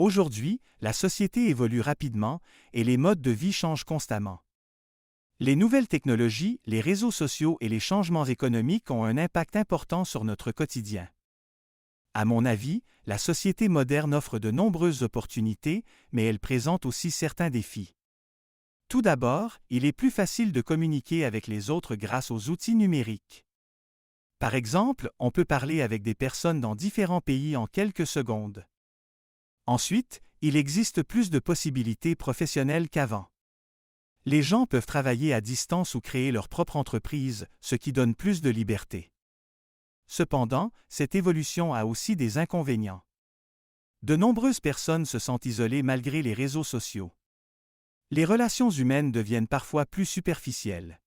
Aujourd'hui, la société évolue rapidement et les modes de vie changent constamment. Les nouvelles technologies, les réseaux sociaux et les changements économiques ont un impact important sur notre quotidien. À mon avis, la société moderne offre de nombreuses opportunités, mais elle présente aussi certains défis. Tout d'abord, il est plus facile de communiquer avec les autres grâce aux outils numériques. Par exemple, on peut parler avec des personnes dans différents pays en quelques secondes. Ensuite, il existe plus de possibilités professionnelles qu'avant. Les gens peuvent travailler à distance ou créer leur propre entreprise, ce qui donne plus de liberté. Cependant, cette évolution a aussi des inconvénients. De nombreuses personnes se sentent isolées malgré les réseaux sociaux. Les relations humaines deviennent parfois plus superficielles.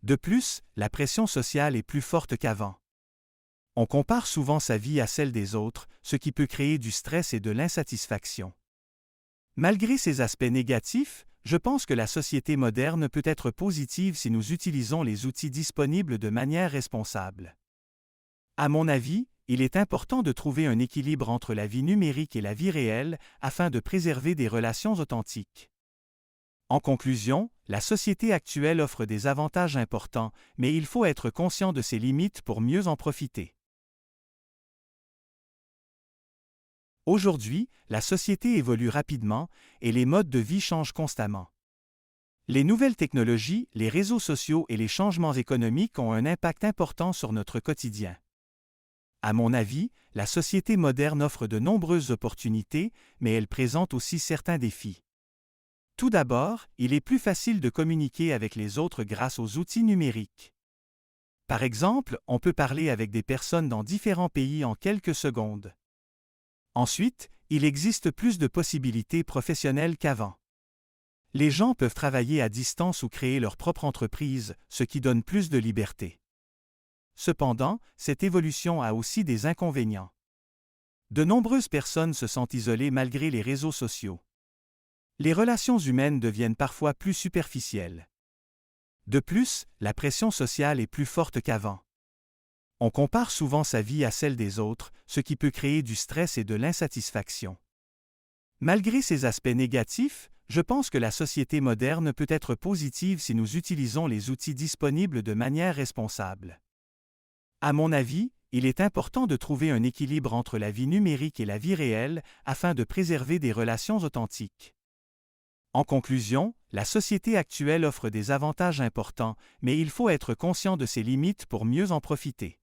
De plus, la pression sociale est plus forte qu'avant. On compare souvent sa vie à celle des autres, ce qui peut créer du stress et de l'insatisfaction. Malgré ces aspects négatifs, je pense que la société moderne peut être positive si nous utilisons les outils disponibles de manière responsable. À mon avis, il est important de trouver un équilibre entre la vie numérique et la vie réelle afin de préserver des relations authentiques. En conclusion, la société actuelle offre des avantages importants, mais il faut être conscient de ses limites pour mieux en profiter. Aujourd'hui, la société évolue rapidement et les modes de vie changent constamment. Les nouvelles technologies, les réseaux sociaux et les changements économiques ont un impact important sur notre quotidien. À mon avis, la société moderne offre de nombreuses opportunités, mais elle présente aussi certains défis. Tout d'abord, il est plus facile de communiquer avec les autres grâce aux outils numériques. Par exemple, on peut parler avec des personnes dans différents pays en quelques secondes. Ensuite, il existe plus de possibilités professionnelles qu'avant. Les gens peuvent travailler à distance ou créer leur propre entreprise, ce qui donne plus de liberté. Cependant, cette évolution a aussi des inconvénients. De nombreuses personnes se sentent isolées malgré les réseaux sociaux. Les relations humaines deviennent parfois plus superficielles. De plus, la pression sociale est plus forte qu'avant. On compare souvent sa vie à celle des autres, ce qui peut créer du stress et de l'insatisfaction. Malgré ces aspects négatifs, je pense que la société moderne peut être positive si nous utilisons les outils disponibles de manière responsable. À mon avis, il est important de trouver un équilibre entre la vie numérique et la vie réelle afin de préserver des relations authentiques. En conclusion, la société actuelle offre des avantages importants, mais il faut être conscient de ses limites pour mieux en profiter.